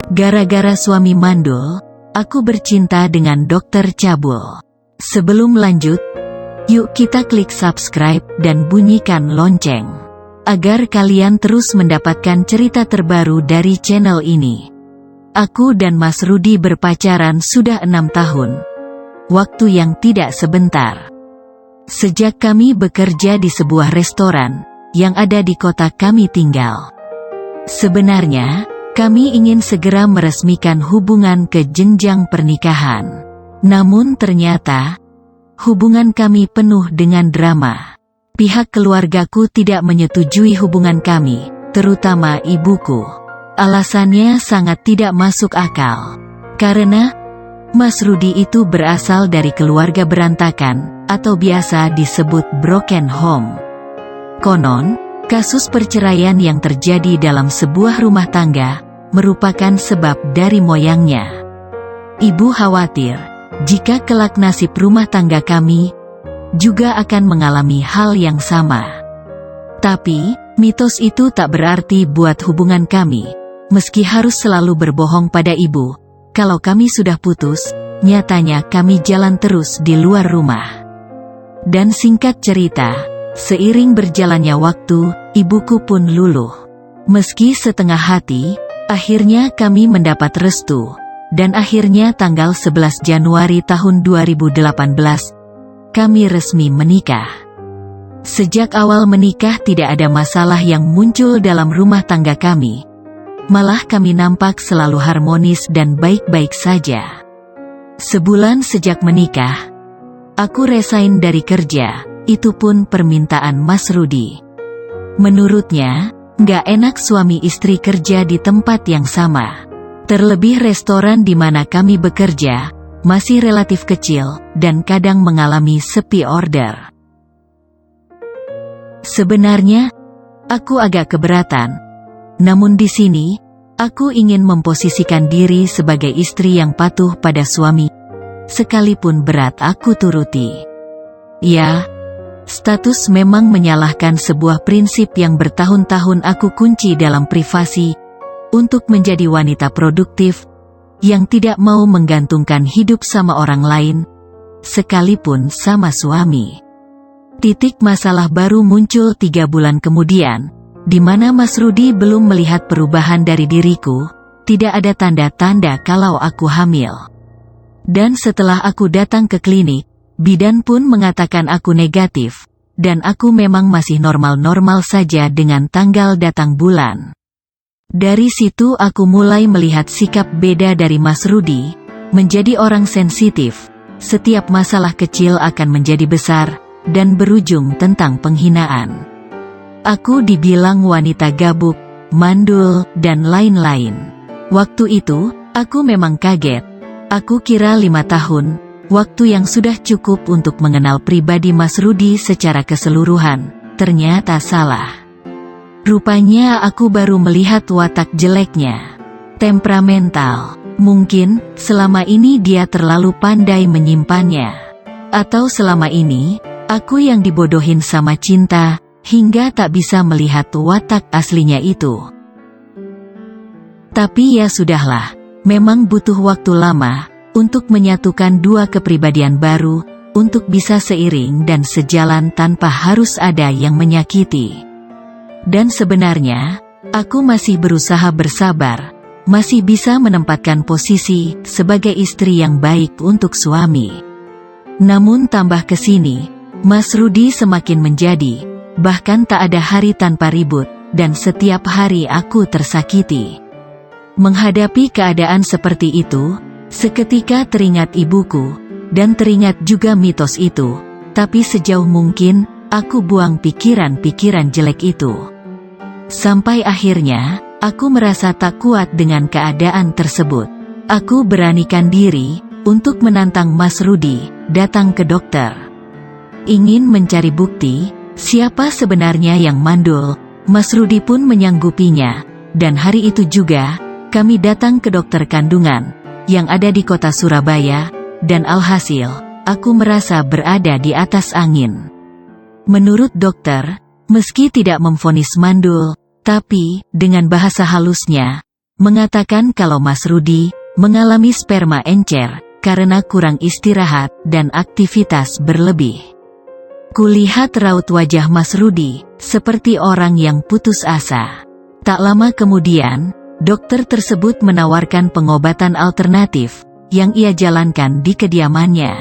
Gara-gara suami mandul, aku bercinta dengan Dokter Cabul. Sebelum lanjut, yuk kita klik subscribe dan bunyikan lonceng, agar kalian terus mendapatkan cerita terbaru dari channel ini. Aku dan Mas Rudi berpacaran sudah 6 tahun. Waktu yang tidak sebentar. Sejak kami bekerja di sebuah restoran yang ada di kota kami tinggal. Sebenarnya, kami ingin segera meresmikan hubungan ke jenjang pernikahan. Namun ternyata, hubungan kami penuh dengan drama. Pihak keluargaku tidak menyetujui hubungan kami, terutama ibuku. Alasannya sangat tidak masuk akal. Karena, Mas Rudi itu berasal dari keluarga berantakan, atau biasa disebut broken home. Konon, kasus perceraian yang terjadi dalam sebuah rumah tangga merupakan sebab dari moyangnya. Ibu khawatir, jika kelak nasib rumah tangga kami juga akan mengalami hal yang sama. Tapi, mitos itu tak berarti buat hubungan kami. Meski harus selalu berbohong pada ibu, kalau kami sudah putus, nyatanya kami jalan terus di luar rumah. Dan singkat cerita, seiring berjalannya waktu, ibuku pun luluh. Meski setengah hati, akhirnya kami mendapat restu. Dan akhirnya tanggal 11 Januari tahun 2018, kami resmi menikah. Sejak awal menikah tidak ada masalah yang muncul dalam rumah tangga kami. Malah kami nampak selalu harmonis dan baik-baik saja. Sebulan sejak menikah, aku resign dari kerja, itu pun permintaan Mas Rudi. Menurutnya, nggak enak suami istri kerja di tempat yang sama. Terlebih restoran di mana kami bekerja, masih relatif kecil, dan kadang mengalami sepi order. Sebenarnya, aku agak keberatan. Namun di sini, aku ingin memposisikan diri sebagai istri yang patuh pada suami, sekalipun berat aku turuti. Ya, status memang menyalahkan sebuah prinsip yang bertahun-tahun aku kunci dalam privasi, untuk menjadi wanita produktif, yang tidak mau menggantungkan hidup sama orang lain, sekalipun sama suami. Titik masalah baru muncul 3 bulan kemudian, di mana Mas Rudi belum melihat perubahan dari diriku, tidak ada tanda-tanda kalau aku hamil. Dan setelah aku datang ke klinik, bidan pun mengatakan aku negatif, dan aku memang masih normal-normal saja dengan tanggal datang bulan. Dari situ aku mulai melihat sikap beda dari Mas Rudi, menjadi orang sensitif. Setiap masalah kecil akan menjadi besar, dan berujung tentang penghinaan. Aku dibilang wanita gabuk, mandul, dan lain-lain. Waktu itu, aku memang kaget. Aku kira 5 tahun, waktu yang sudah cukup untuk mengenal pribadi Mas Rudi secara keseluruhan, ternyata salah. Rupanya aku baru melihat watak jeleknya. Temperamental. Mungkin, selama ini dia terlalu pandai menyimpannya. Atau selama ini, aku yang dibodohin sama cinta, hingga tak bisa melihat watak aslinya itu. Tapi ya sudahlah, memang butuh waktu lama, untuk menyatukan dua kepribadian baru, untuk bisa seiring dan sejalan tanpa harus ada yang menyakiti. Dan sebenarnya, aku masih berusaha bersabar, masih bisa menempatkan posisi sebagai istri yang baik untuk suami. Namun tambah kesini, Mas Rudi semakin menjadi, bahkan tak ada hari tanpa ribut, dan setiap hari aku tersakiti. Menghadapi keadaan seperti itu, seketika teringat ibuku, dan teringat juga mitos itu, tapi sejauh mungkin, aku buang pikiran-pikiran jelek itu. Sampai akhirnya, aku merasa tak kuat dengan keadaan tersebut. Aku beranikan diri, untuk menantang Mas Rudi, datang ke dokter. Ingin mencari bukti, siapa sebenarnya yang mandul. Mas Rudi pun menyanggupinya, dan hari itu juga, kami datang ke dokter kandungan, yang ada di kota Surabaya, dan alhasil, aku merasa berada di atas angin. Menurut dokter, meski tidak memvonis mandul, tapi, dengan bahasa halusnya, mengatakan kalau Mas Rudi mengalami sperma encer karena kurang istirahat dan aktivitas berlebih. Kulihat raut wajah Mas Rudi seperti orang yang putus asa. Tak lama kemudian, dokter tersebut menawarkan pengobatan alternatif yang ia jalankan di kediamannya.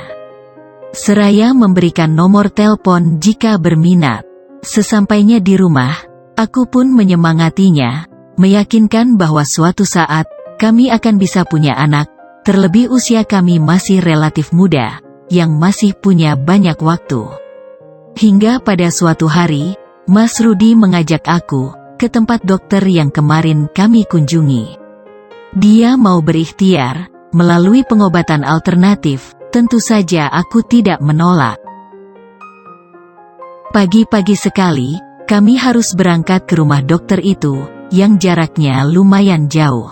Seraya memberikan nomor telepon jika berminat. Sesampainya di rumah, aku pun menyemangatinya, meyakinkan bahwa suatu saat kami akan bisa punya anak, terlebih usia kami masih relatif muda, yang masih punya banyak waktu. Hingga pada suatu hari, Mas Rudi mengajak aku ke tempat dokter yang kemarin kami kunjungi. Dia mau berikhtiar melalui pengobatan alternatif. Tentu saja aku tidak menolak. Pagi-pagi sekali, kami harus berangkat ke rumah dokter itu, yang jaraknya lumayan jauh.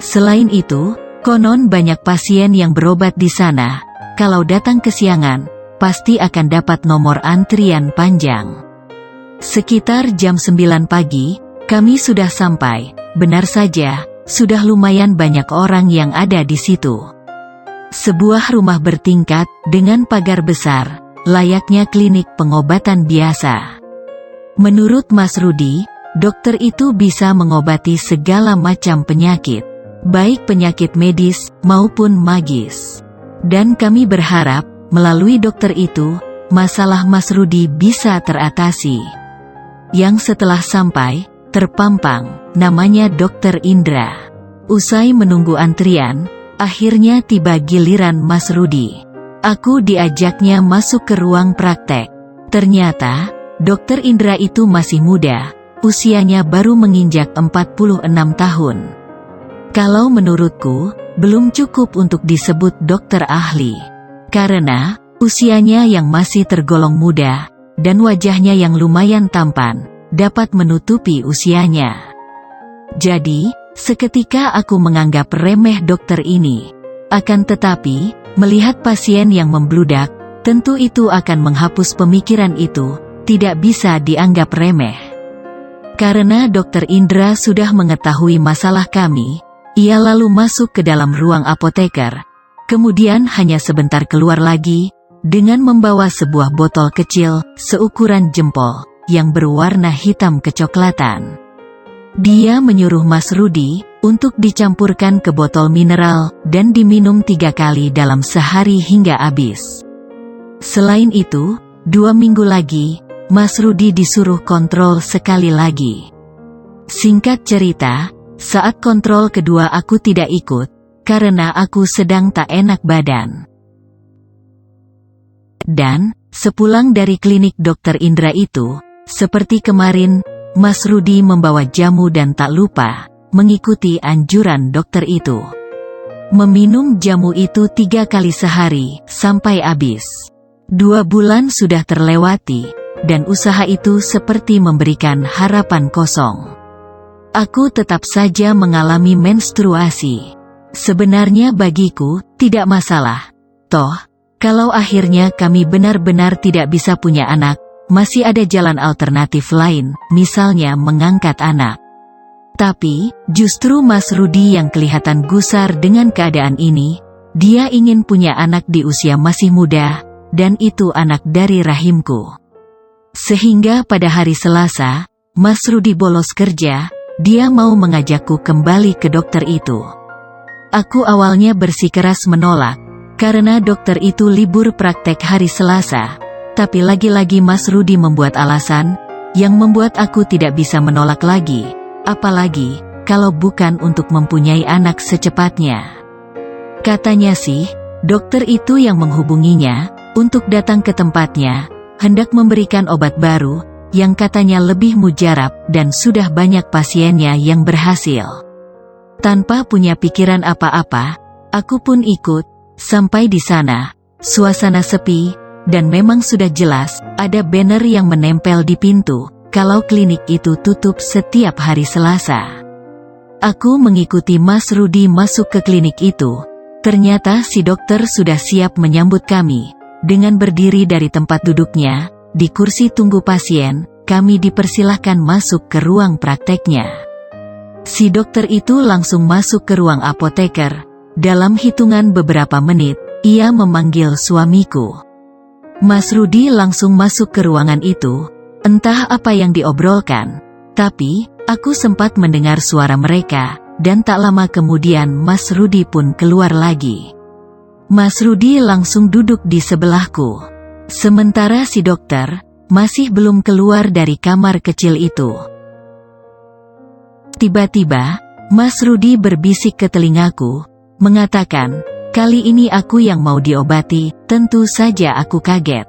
Selain itu, konon banyak pasien yang berobat di sana. Kalau datang kesiangan, pasti akan dapat nomor antrian panjang. Sekitar jam 9 pagi, kami sudah sampai. Benar saja, sudah lumayan banyak orang yang ada di situ. Sebuah rumah bertingkat dengan pagar besar, layaknya klinik pengobatan biasa. Menurut Mas Rudi, dokter itu bisa mengobati segala macam penyakit, baik penyakit medis maupun magis. Dan kami berharap, melalui dokter itu, masalah Mas Rudi bisa teratasi. Yang setelah sampai, terpampang, namanya Dr. Indra. Usai menunggu antrian, akhirnya tiba giliran Mas Rudi. Aku diajaknya masuk ke ruang praktek. Ternyata, Dr. Indra itu masih muda, usianya baru menginjak 46 tahun. Kalau menurutku, belum cukup untuk disebut dokter ahli. Karena, usianya yang masih tergolong muda, dan wajahnya yang lumayan tampan, dapat menutupi usianya. Jadi, seketika aku menganggap remeh dokter ini. Akan tetapi, melihat pasien yang membludak, tentu itu akan menghapus pemikiran itu, tidak bisa dianggap remeh. Karena Dr. Indra sudah mengetahui masalah kami, ia lalu masuk ke dalam ruang apoteker, kemudian hanya sebentar keluar lagi, dengan membawa sebuah botol kecil, seukuran jempol, yang berwarna hitam kecoklatan. Dia menyuruh Mas Rudi untuk dicampurkan ke botol mineral dan diminum 3 kali dalam sehari hingga habis. Selain itu, 2 minggu lagi, Mas Rudi disuruh kontrol sekali lagi. Singkat cerita, saat kontrol kedua aku tidak ikut, karena aku sedang tak enak badan. Dan, sepulang dari klinik Dr. Indra itu, seperti kemarin, Mas Rudi membawa jamu dan tak lupa mengikuti anjuran dokter itu. Meminum jamu itu 3 kali sehari, sampai habis. 2 bulan sudah terlewati, dan usaha itu seperti memberikan harapan kosong. Aku tetap saja mengalami menstruasi. Sebenarnya bagiku, tidak masalah. Toh, kalau akhirnya kami benar-benar tidak bisa punya anak, masih ada jalan alternatif lain, misalnya mengangkat anak. Tapi, justru Mas Rudi yang kelihatan gusar dengan keadaan ini. Dia ingin punya anak di usia masih muda, dan itu anak dari rahimku. Sehingga pada hari Selasa, Mas Rudi bolos kerja, dia mau mengajakku kembali ke dokter itu. Aku awalnya bersikeras menolak, karena dokter itu libur praktek hari Selasa. Tapi lagi-lagi Mas Rudi membuat alasan, yang membuat aku tidak bisa menolak lagi, apalagi, kalau bukan untuk mempunyai anak secepatnya. Katanya sih, dokter itu yang menghubunginya, untuk datang ke tempatnya, hendak memberikan obat baru, yang katanya lebih mujarab, dan sudah banyak pasiennya yang berhasil. Tanpa punya pikiran apa-apa, aku pun ikut, sampai di sana, suasana sepi, dan memang sudah jelas, ada banner yang menempel di pintu, kalau klinik itu tutup setiap hari Selasa. Aku mengikuti Mas Rudi masuk ke klinik itu. Ternyata si dokter sudah siap menyambut kami. Dengan berdiri dari tempat duduknya, di kursi tunggu pasien, kami dipersilahkan masuk ke ruang prakteknya. Si dokter itu langsung masuk ke ruang apoteker. Dalam hitungan beberapa menit, ia memanggil suamiku. Mas Rudi langsung masuk ke ruangan itu. Entah apa yang diobrolkan, tapi aku sempat mendengar suara mereka, dan tak lama kemudian Mas Rudi pun keluar lagi. Mas Rudi langsung duduk di sebelahku. Sementara si dokter masih belum keluar dari kamar kecil itu. Tiba-tiba, Mas Rudi berbisik ke telingaku, mengatakan, "Kali ini aku yang mau diobati." Tentu saja aku kaget.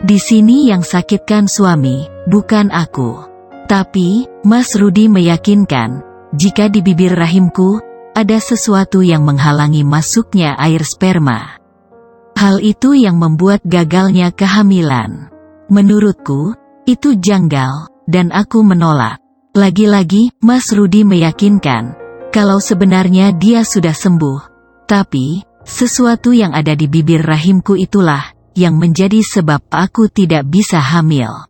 Di sini yang sakit kan suami, bukan aku. Tapi, Mas Rudi meyakinkan, jika di bibir rahimku ada sesuatu yang menghalangi masuknya air sperma. Hal itu yang membuat gagalnya kehamilan. Menurutku, itu janggal, dan aku menolak. Lagi-lagi, Mas Rudi meyakinkan, kalau sebenarnya dia sudah sembuh. Tapi, sesuatu yang ada di bibir rahimku itulah yang menjadi sebab aku tidak bisa hamil.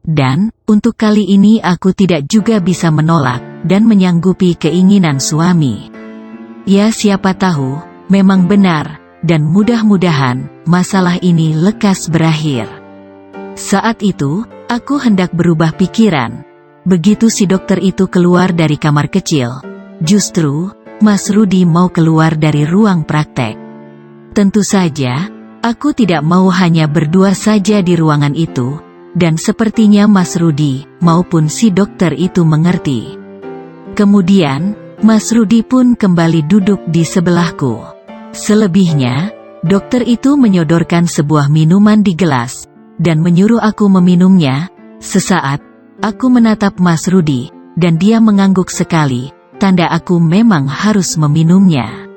Dan, untuk kali ini aku tidak juga bisa menolak dan menyanggupi keinginan suami. Ya siapa tahu, memang benar, dan mudah-mudahan masalah ini lekas berakhir. Saat itu, aku hendak berubah pikiran. Begitu si dokter itu keluar dari kamar kecil, justru Mas Rudi mau keluar dari ruang praktek. Tentu saja, aku tidak mau hanya berdua saja di ruangan itu, dan sepertinya Mas Rudi maupun si dokter itu mengerti. Kemudian, Mas Rudi pun kembali duduk di sebelahku. Selebihnya, dokter itu menyodorkan sebuah minuman di gelas, dan menyuruh aku meminumnya. Sesaat, aku menatap Mas Rudi, dan dia mengangguk sekali, tanda aku memang harus meminumnya.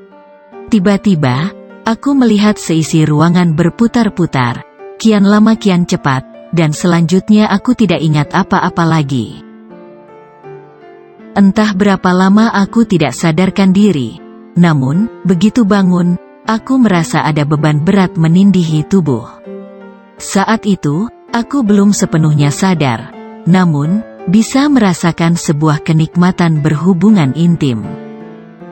Tiba-tiba, aku melihat seisi ruangan berputar-putar, kian lama kian cepat, dan selanjutnya aku tidak ingat apa-apa lagi. Entah berapa lama aku tidak sadarkan diri, namun, begitu bangun, aku merasa ada beban berat menindihi tubuh. Saat itu, aku belum sepenuhnya sadar, namun, bisa merasakan sebuah kenikmatan berhubungan intim.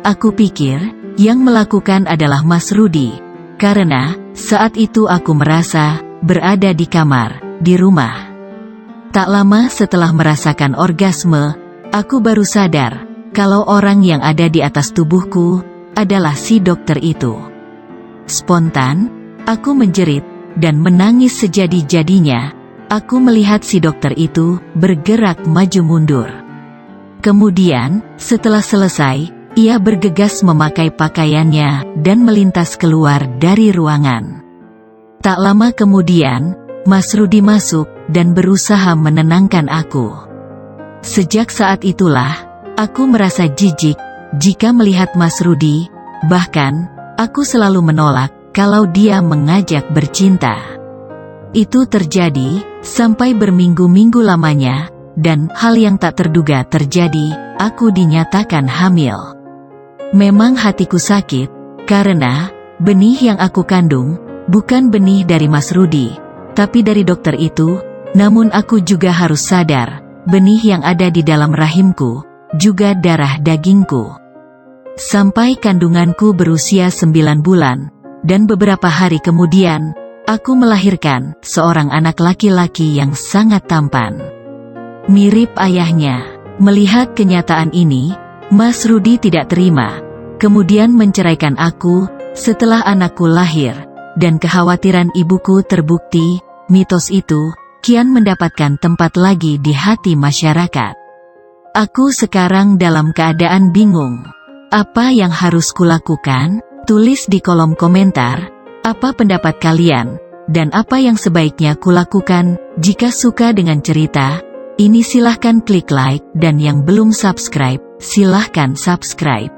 Aku pikir, yang melakukan adalah Mas Rudi, karena saat itu aku merasa berada di kamar, di rumah. Tak lama setelah merasakan orgasme, aku baru sadar kalau orang yang ada di atas tubuhku adalah si dokter itu. Spontan, aku menjerit dan menangis sejadi-jadinya. Aku melihat si dokter itu bergerak maju mundur. Kemudian, setelah selesai, ia bergegas memakai pakaiannya dan melintas keluar dari ruangan. Tak lama kemudian, Mas Rudi masuk dan berusaha menenangkan aku. Sejak saat itulah, aku merasa jijik jika melihat Mas Rudi, bahkan, aku selalu menolak kalau dia mengajak bercinta. Itu terjadi sampai berminggu-minggu lamanya, dan hal yang tak terduga terjadi, aku dinyatakan hamil. Memang hatiku sakit, karena benih yang aku kandung bukan benih dari Mas Rudi, tapi dari dokter itu. Namun aku juga harus sadar, benih yang ada di dalam rahimku juga darah dagingku. Sampai kandunganku berusia 9 bulan, dan beberapa hari kemudian, aku melahirkan seorang anak laki-laki yang sangat tampan. Mirip ayahnya. Melihat kenyataan ini, Mas Rudi tidak terima, kemudian menceraikan aku setelah anakku lahir, dan kekhawatiran ibuku terbukti. Mitos itu kian mendapatkan tempat lagi di hati masyarakat. Aku sekarang dalam keadaan bingung. Apa yang harus kulakukan? Tulis di kolom komentar, apa pendapat kalian, dan apa yang sebaiknya kulakukan. Jika suka dengan cerita ini silahkan klik like, dan yang belum subscribe, silahkan subscribe.